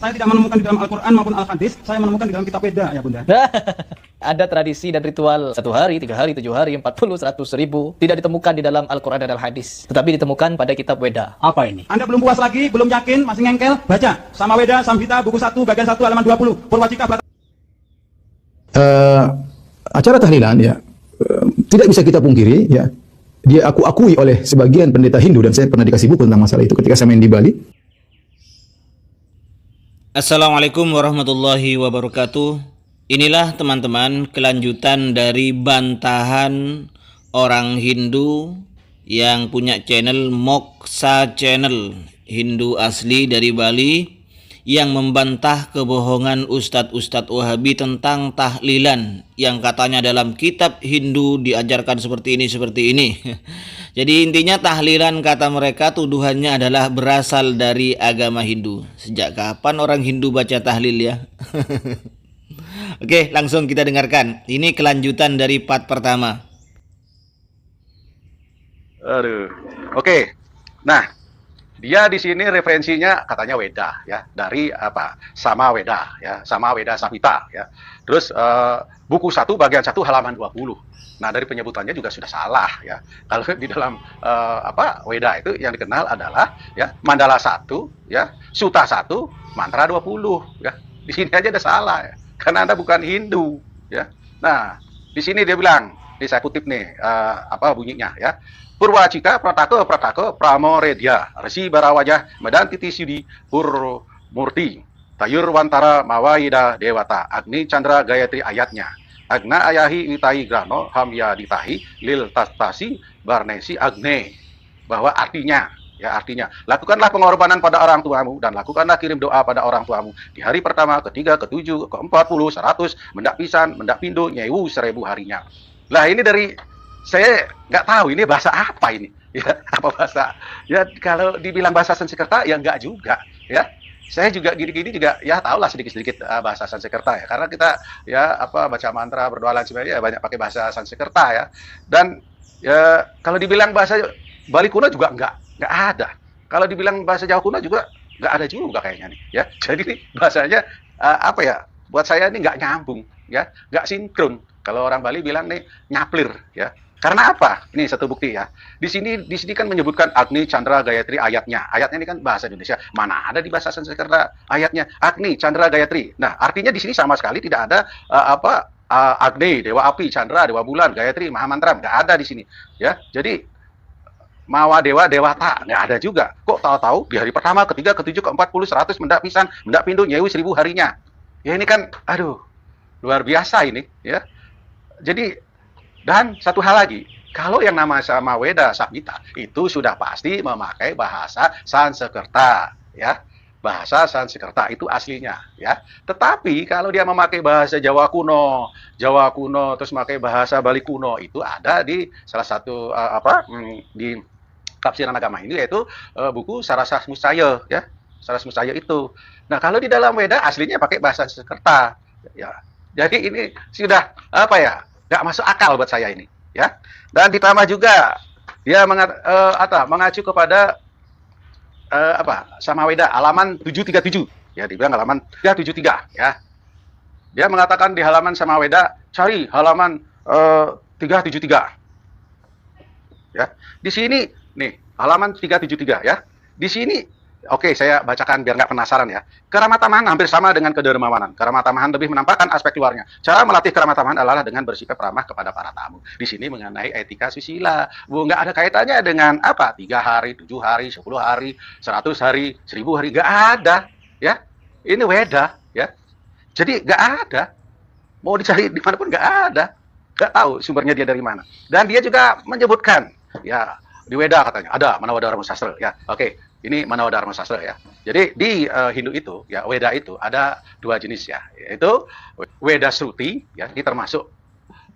saya tidak menemukan di dalam Al-Quran maupun Al-Hadis, saya menemukan di dalam kitab Weda ya Bunda. Ada tradisi dan ritual 1 hari, 3 hari, 7 hari, 40, 100, 1000 tidak ditemukan di dalam Al-Quran dan Al-Hadis, tetapi ditemukan pada kitab Weda. Apa ini? Anda belum puas lagi, belum yakin, masih ngengkel, baca Sama Weda Samhita buku 1 bagian 1 halaman 20 Purwacika Acara tahlilan ya tidak bisa kita pungkiri ya, dia akui oleh sebagian pendeta Hindu, dan saya pernah dikasih buku tentang masalah itu ketika saya main di Bali. Assalamualaikum warahmatullahi wabarakatuh. Inilah teman-teman kelanjutan dari bantahan orang Hindu yang punya channel Moksa Channel, Hindu asli dari Bali, yang membantah kebohongan ustadz-ustadz Wahabi tentang tahlilan yang katanya dalam kitab Hindu diajarkan seperti ini. Jadi intinya tahlilan kata mereka tuduhannya adalah berasal dari agama Hindu. Sejak kapan orang Hindu baca tahlil ya? Oke, langsung kita dengarkan. Ini kelanjutan dari part pertama. Oke. Nah, dia di sini referensinya katanya Weda ya, dari apa? Sama Weda ya, Sama Weda Samhita ya. Terus buku 1 bagian 1 halaman 20. Nah, dari penyebutannya juga sudah salah ya. Kalau di dalam Weda itu yang dikenal adalah ya Mandala 1 ya, Suta 1, mantra 20 ya. Di sini aja ada salah ya. Karena Anda bukan Hindu ya. Nah, di sini dia bilang, ini saya kutip nih bunyinya ya. Purwacika prataka pramoredya resi barawajah medan titi sudi pur murti tayur wantara mawayida dewata agni chandra gayatri ayatnya agna ayahi witai grano hamya ditahi lil tastasi barnesi agne, bahwa artinya lakukanlah pengorbanan pada orang tuamu dan lakukanlah kirim doa pada orang tuamu di hari pertama, ketiga, ketujuh, ke-40, 100, mendak pisan, mendak pindo, nyewu 1000 harinya. Lah ini dari saya nggak tahu ini bahasa apa ini ya, apa bahasa ya, kalau dibilang bahasa Sanskerta ya nggak juga ya. Saya juga gini-gini juga ya tahulah sedikit-sedikit bahasa Sanskerta ya, karena kita ya baca mantra, berdoa dan sebagainya banyak pakai bahasa Sanskerta ya. Dan ya kalau dibilang bahasa Bali kuno juga nggak ada. Kalau dibilang bahasa Jawa kuno juga nggak ada juga kayaknya nih ya. Jadi ini bahasanya buat saya ini nggak nyambung ya, nggak sinkron. Kalau orang Bali bilang nih nyaplir ya. Karena apa? Ini satu bukti ya. Di sini kan menyebutkan Agni Chandra Gayatri ayatnya. Ayatnya ini kan bahasa Indonesia. Mana ada di bahasa Sanskerta ayatnya Agni Chandra Gayatri. Nah, artinya di sini sama sekali tidak ada Agni, dewa api, Chandra, dewa bulan, Gayatri, Mahamantra, nggak ada di sini. Ya, jadi Mawa dewa dewata nggak ada juga. Kok tahu-tahu di hari pertama, ketiga, ketujuh, ke-40, 100 mendak pisan, mendak pindu, nyewu 1000 harinya. Ya ini kan, aduh, luar biasa ini ya. Jadi dan satu hal lagi, kalau yang nama Sama Weda Samhita itu sudah pasti memakai bahasa Sanskerta ya. Bahasa Sanskerta itu aslinya ya. Tetapi kalau dia memakai bahasa Jawa kuno terus memakai bahasa Bali kuno, itu ada di salah satu di tafsiran agama Hindu, yaitu buku Sarasah Musaya ya. Sarasah Musaya itu. Nah, kalau di dalam Weda aslinya pakai bahasa Sanskerta ya. Jadi ini sudah nggak masuk akal buat saya ini ya. Dan ditambah juga dia mengacu kepada Sama Weda halaman 737 ya, dibilang halaman 373 ya. Dia mengatakan di halaman Sama Weda cari halaman 373 ya. Di sini nih halaman 373 ya. Di sini oke, saya bacakan biar nggak penasaran ya. Keramatamahan hampir sama dengan kedermawanan. Keramatamahan lebih menampakkan aspek luarnya. Cara melatih keramatamahan adalah dengan bersikap ramah kepada para tamu. Di sini mengenai etika susila. Nggak ada kaitannya dengan 3 hari, 7 hari, 10 hari, 100 hari, 1000 hari. Nggak ada. Ya, ini Weda. Ya. Jadi nggak ada. Mau dicari dimanapun nggak ada. Nggak tahu sumbernya dia dari mana. Dan dia juga menyebutkan, ya di Weda katanya ada Manawada Dharma Sastra. Ya, oke. Ini Manawada Dharma Sastra ya. Jadi di Hindu itu ya, Weda itu ada 2 jenis ya, yaitu Weda Sruti ya, ini termasuk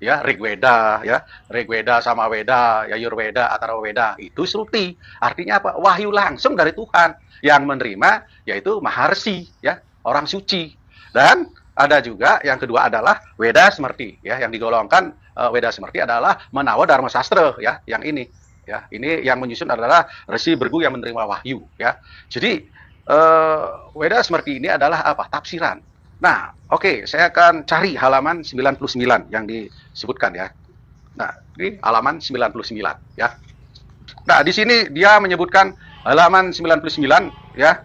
ya Rigweda ya, Rigweda, Sama Weda, Yajurveda, Atharvaveda, itu Sruti. Artinya apa? Wahyu langsung dari Tuhan yang menerima, yaitu Maharsi ya, orang suci. Dan ada juga yang kedua adalah Weda Smerti ya, yang digolongkan Weda Smerti adalah Manawada Dharma Sastra ya, yang ini. Ya, ini yang menyusun adalah Resi Bergu yang menerima wahyu ya. Jadi Weda Semerti ini adalah apa? Tafsiran. Nah, oke, saya akan cari halaman 99 yang disebutkan ya. Nah, ini halaman 99 ya. Nah, di sini dia menyebutkan halaman 99 ya.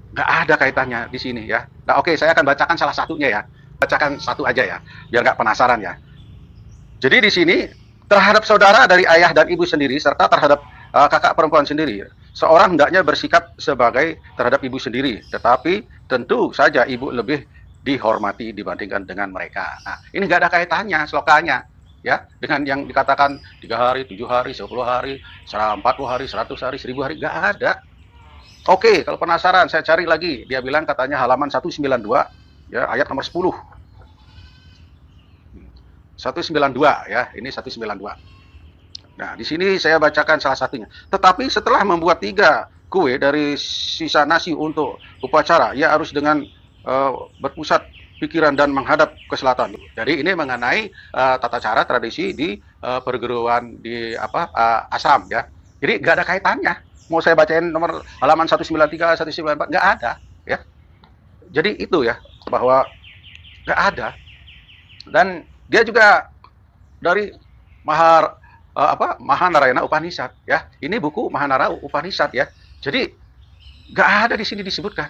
Nggak ada kaitannya di sini ya. Nah, oke, saya akan bacakan salah satunya ya. Bacakan satu aja ya, biar nggak penasaran ya. Jadi di sini terhadap saudara dari ayah dan ibu sendiri serta terhadap kakak perempuan sendiri, seorang hendaknya bersikap sebagai terhadap ibu sendiri, tetapi tentu saja ibu lebih dihormati dibandingkan dengan mereka. Nah, ini nggak ada kaitannya slokanya ya dengan yang dikatakan 3 hari, 7 hari, 10 hari, 40 hari, 100 hari, 1000 hari, nggak ada. Oke, kalau penasaran saya cari lagi. Dia bilang katanya halaman 192 ya, ayat nomor 10. 192 ya, ini 192. Nah, di sini saya bacakan salah satunya. Tetapi setelah membuat 3 kue dari sisa nasi untuk upacara, ia harus dengan berpusat pikiran dan menghadap ke selatan. Jadi ini mengenai tata cara tradisi di perguruan di Assam ya. Jadi nggak ada kaitannya. Mau saya bacain nomor halaman 193, 194, nggak ada ya. Jadi itu ya, bahwa nggak ada. Dan dia juga dari Mahanarayana Upanishad ya. Ini buku Mahanarayana Upanishad ya. Jadi nggak ada di sini disebutkan.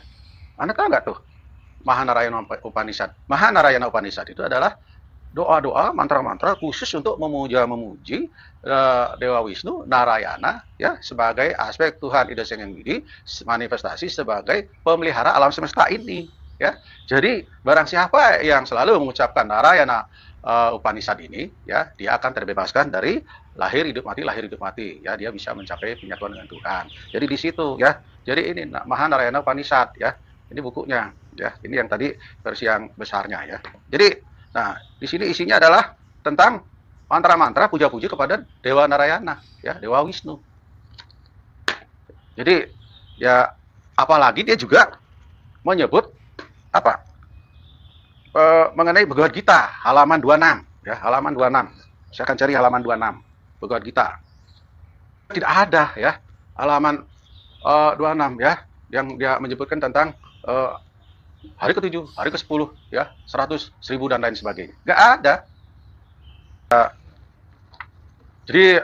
Anda tahu nggak tuh Mahanarayana Upanishad? Mahanarayana Upanishad itu adalah doa-doa, mantra-mantra khusus untuk memuji Dewa Wisnu, Narayana ya, sebagai aspek Tuhan Ida Sang Hyang Widi, manifestasi sebagai pemelihara alam semesta ini ya. Jadi barang siapa yang selalu mengucapkan Narayana Upanishad ini ya, dia akan terbebaskan dari lahir hidup mati ya, dia bisa mencapai penyatuan dengan Tuhan. Jadi di situ ya. Jadi ini Mahanarayana Upanishad ya. Ini bukunya ya. Ini yang tadi versi yang besarnya ya. Jadi nah, di sini isinya adalah tentang mantra-mantra puja-puji kepada Dewa Narayana ya, Dewa Wisnu. Jadi ya, apalagi dia juga menyebut apa? Mengenai Bhagavad Gita halaman 26 ya, halaman 26. Saya akan cari halaman 26 Bhagavad Gita. Tidak ada ya halaman 26 ya yang dia menyebutkan tentang hari ke-7, hari ke-10 ya, 100, 1000 dan lain sebagainya. Nggak ada. Jadi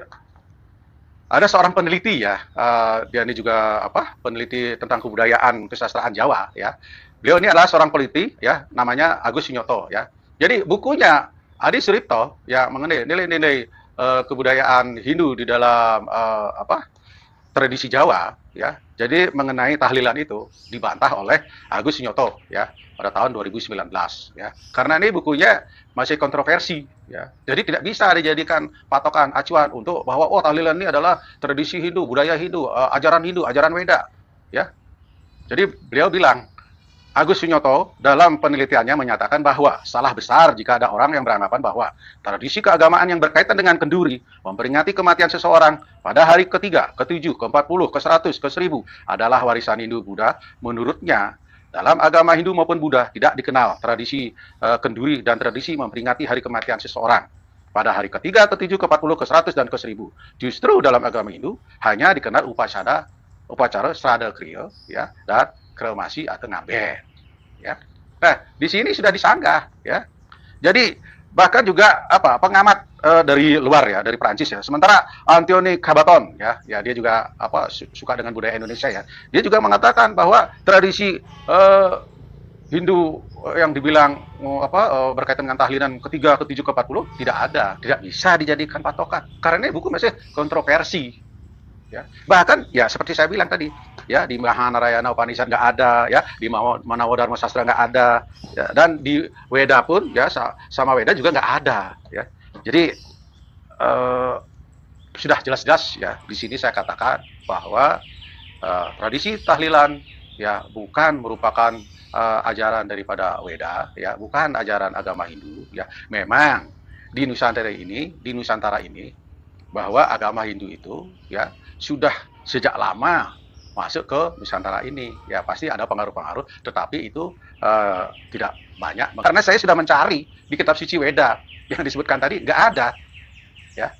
ada seorang peneliti ya, dia ini juga peneliti tentang kebudayaan kesusastraan Jawa ya. Beliau ini adalah seorang peneliti ya, namanya Agus Sunyoto ya. Jadi bukunya Adi Suripto ya, mengenai nilai-nilai kebudayaan Hindu di dalam tradisi Jawa ya. Jadi mengenai tahlilan itu dibantah oleh Agus Sunyoto ya pada tahun 2019 ya. Karena ini bukunya masih kontroversi ya. Jadi tidak bisa dijadikan patokan acuan untuk bahwa tahlilan ini adalah tradisi Hindu, budaya Hindu, ajaran Weda ya. Jadi beliau bilang, Agus Sunyoto dalam penelitiannya menyatakan bahwa salah besar jika ada orang yang beranggapan bahwa tradisi keagamaan yang berkaitan dengan kenduri memperingati kematian seseorang pada hari ke-3, ke-7, ke-40, ke-100, ke-1000 adalah warisan Hindu Buddha. Menurutnya, dalam agama Hindu maupun Buddha tidak dikenal tradisi kenduri dan tradisi memperingati hari kematian seseorang pada hari ke-3, ke-7, ke-40, ke-100, dan ke-1000. Justru dalam agama Hindu hanya dikenal upacara Sraddha Kriya ya, dan kremasi atau ngaben ya. Nah, di sini sudah disanggah ya. Jadi bahkan juga pengamat dari luar ya, dari Prancis ya. Sementara Anthony Cabaton ya, dia juga suka dengan budaya Indonesia ya. Dia juga mengatakan bahwa tradisi Hindu yang dibilang berkaitan dengan tahlilan ke-3, ke-7, ke-40 tidak ada, tidak bisa dijadikan patokan. Karena ini buku masih kontroversi. Ya. Bahkan ya seperti saya bilang tadi ya, di Mahanarayana Upanishad nggak ada ya, di Manawadharma Sastra nggak ada ya, dan di Weda pun ya sama Weda juga nggak ada ya. Jadi sudah jelas-jelas ya di sini saya katakan bahwa tradisi tahlilan ya bukan merupakan ajaran daripada Weda ya, bukan ajaran agama Hindu ya. Memang di Nusantara ini bahwa agama Hindu itu ya sudah sejak lama masuk ke Nusantara ini ya, pasti ada pengaruh-pengaruh, tetapi itu tidak banyak karena saya sudah mencari di kitab suci Weda yang disebutkan tadi, nggak ada ya.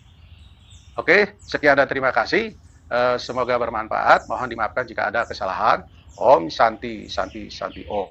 Oke, sekian dan terima kasih, semoga bermanfaat, mohon dimaafkan jika ada kesalahan. Om Santi Santi Santi Om.